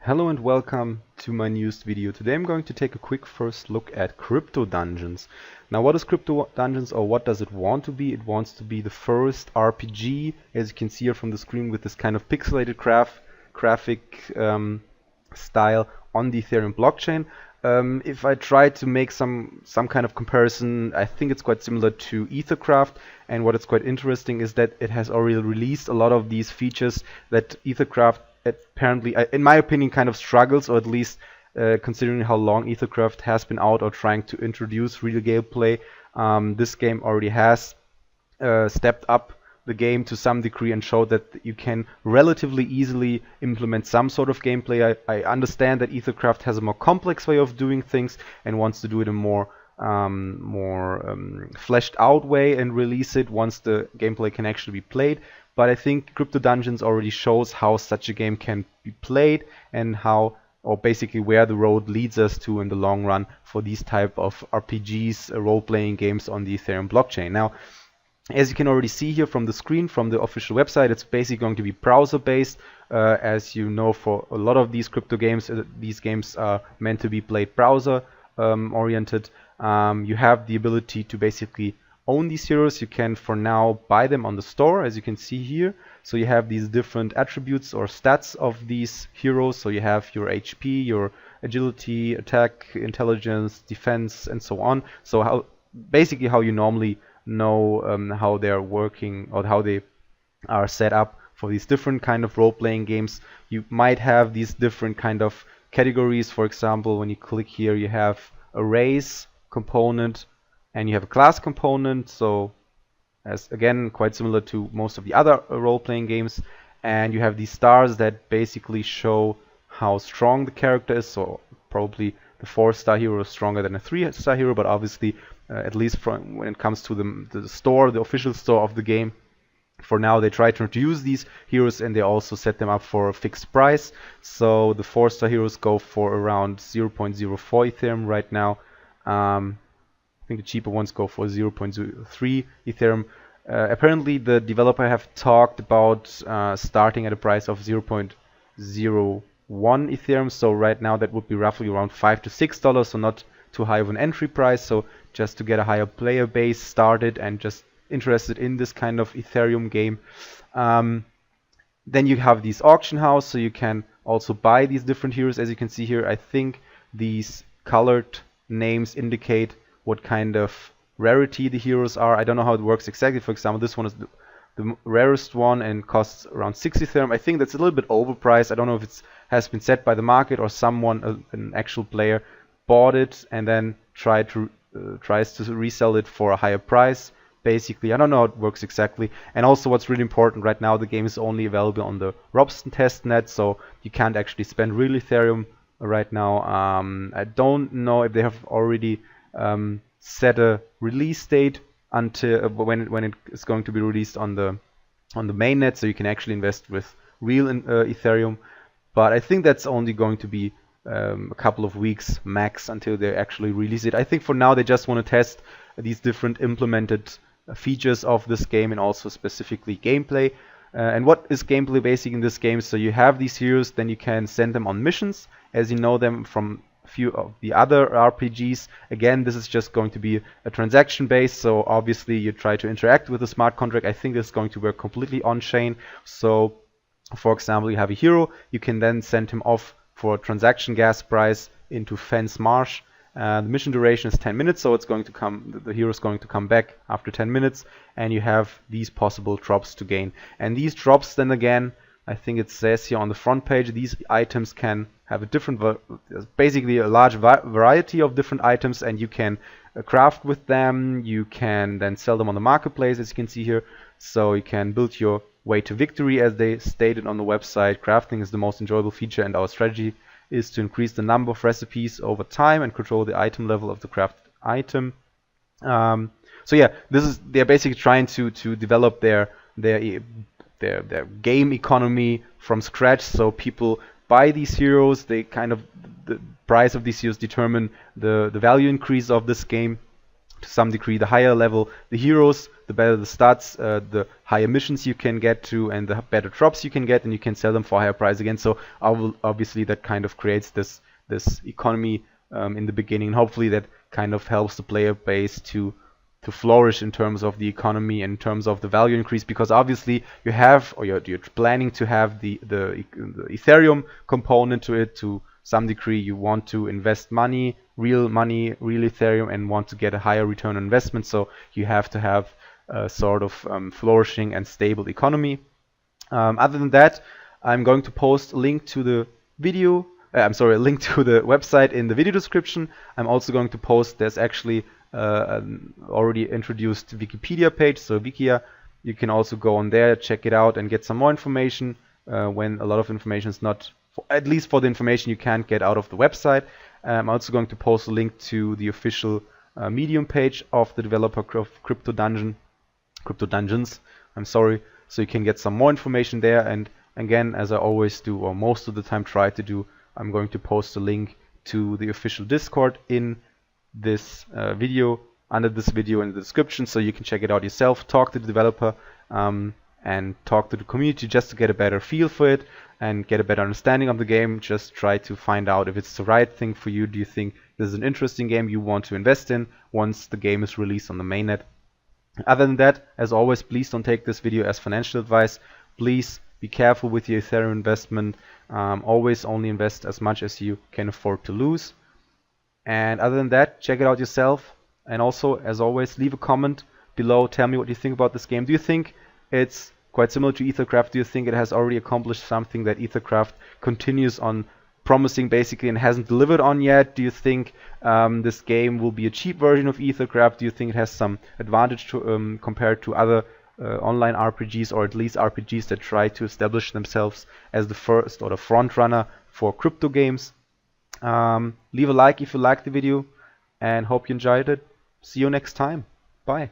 Hello and welcome to my newest video. Today I'm going to take a quick first look at CryptoDungeons. Now, what is CryptoDungeons, or what does it want to be? It wants to be the first RPG, as you can see here from the screen, with this kind of pixelated graphic style on the Ethereum blockchain. If I try to make some kind of comparison, I think it's quite similar to Ethercraft, and what is quite interesting is that it has already released a lot of these features that Ethercraft apparently, in my opinion, kind of struggles, or at least considering how long Ethercraft has been out or trying to introduce real gameplay. This game already has stepped up the game to some degree and showed that you can relatively easily implement some sort of gameplay. I understand that Ethercraft has a more complex way of doing things and wants to do it in a more fleshed out way and release it once the gameplay can actually be played. But I think CryptoDungeons already shows how such a game can be played and how, or basically where the road leads us to in the long run for these type of RPGs, role-playing games on the Ethereum blockchain. Now, as you can already see here from the screen, from the official website, it's basically going to be browser-based. As you know, for a lot of these crypto games, these games are meant to be played browser-oriented. You have the ability to basically own these heroes. You can for now buy them on the store, as you can see here. So you have these different attributes or stats of these heroes. So you have your HP, your agility, attack, intelligence, defense, and so on. So basically how you normally know how they're working or how they are set up for these different kind of role-playing games. You might have these different kind of categories. For example, when you click here, you have a race component and you have a class component, so as again quite similar to most of the other role-playing games. And you have these stars that basically show how strong the character is. So probably the 4-star hero is stronger than a 3-star hero, but obviously at least from when it comes to the store, the official store of the game, for now they try to introduce these heroes and they also set them up for a fixed price. So the 4-star heroes go for around 0.04 Ethereum right now. I think the cheaper ones go for 0.03 Ethereum. Apparently the developer have talked about starting at a price of 0.01 Ethereum. So right now that would be roughly around $5 to $6, so not too high of an entry price. So just to get a higher player base started and just interested in this kind of Ethereum game. Then you have these auction house, so you can also buy these different heroes. As you can see here, I think these colored names indicate what kind of rarity the heroes are. I don't know how it works exactly. For example, this one is the rarest one and costs around 6 Ethereum. I think that's a little bit overpriced. I don't know if it has been set by the market or someone, an actual player, bought it and then tries to resell it for a higher price. Basically, I don't know how it works exactly. And also what's really important right now, the game is only available on the Robson testnet, so you can't actually spend real Ethereum right now. I don't know if they have already set a release date until when it is going to be released on the mainnet, so you can actually invest with real Ethereum. But I think that's only going to be a couple of weeks max until they actually release it. I think for now they just want to test these different implemented features of this game and also specifically gameplay. And what is gameplay basic in this game? So you have these heroes, then you can send them on missions as you know them from a few of the other RPGs. Again, this is just going to be a transaction based, so obviously you try to interact with the smart contract. I think this is going to work completely on chain. So for example, you have a hero, you can then send him off for a transaction gas price into Fence Marsh. The mission duration is 10 minutes, so it's going to the hero is going to come back after 10 minutes, and you have these possible drops to gain. And these drops, then again, I think it says here on the front page, these items can have a different, basically a large variety of different items, and you can craft with them. You can then sell them on the marketplace, as you can see here. So you can build your way to victory, as they stated on the website. Crafting is the most enjoyable feature, and our strategy is to increase the number of recipes over time and control the item level of the crafted item. So yeah, they're basically trying to develop their game economy from scratch. So people buy these heroes. They kind of, the price of these heroes determine the value increase of this game. to some degree. The higher level the heroes, the better the stats, the higher missions you can get to, and the better drops you can get, and you can sell them for a higher price again. So obviously that kind of creates this economy in the beginning, and hopefully that kind of helps the player base to flourish in terms of the economy and in terms of the value increase, because obviously you have, or you're planning to have the Ethereum component to it. To some degree you want to invest money, real Ethereum, and want to get a higher return on investment, so you have to have a sort of flourishing and stable economy. Other than that, I'm going to post a link to the video, a link to the website in the video description. I'm also going to post, there's actually an already introduced Wikipedia page, so Wikia. You can also go on there, check it out, and get some more information when a lot of information is not, at least for the information you can't get out of the website. I'm also going to post a link to the official Medium page of the developer of CryptoDungeons, so you can get some more information there. And again, as I always do, or most of the time try to do, I'm going to post a link to the official Discord in this video, under this video in the description, so you can check it out yourself, talk to the developer, and talk to the community just to get a better feel for it and get a better understanding of the game. Just try to find out if it's the right thing for you. Do you think this is an interesting game you want to invest in once the game is released on the mainnet? Other than that, as always, please don't take this video as financial advice. Please be careful with your Ethereum investment. Always only invest as much as you can afford to lose. And other than that, check it out yourself. And also, as always, leave a comment below. Tell me what you think about this game. Do you think it's quite similar to Ethercraft? Do you think it has already accomplished something that Ethercraft continues on promising basically and hasn't delivered on yet? Do you think this game will be a cheap version of Ethercraft? Do you think it has some advantage to, compared to other online RPGs, or at least RPGs that try to establish themselves as the first or the front runner for crypto games? Leave a like if you liked the video, and hope you enjoyed it. See you next time. Bye.